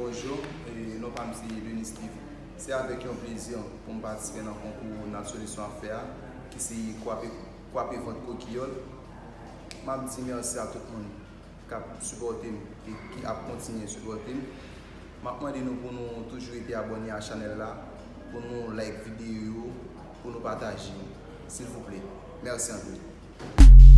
bonjour, et non pas M. Denis Steve. C'est avec un plaisir pour me participer dans le concours Notre Solution à faire, qui c'est quoi votre coquillole. Je dis merci à tout le monde qui a supporté et qui a continué à supporter. Je demande pour nous toujours être abonnés à la chaîne là, pour nous like vidéo, pour nous partager, s'il vous plaît. Merci un peu.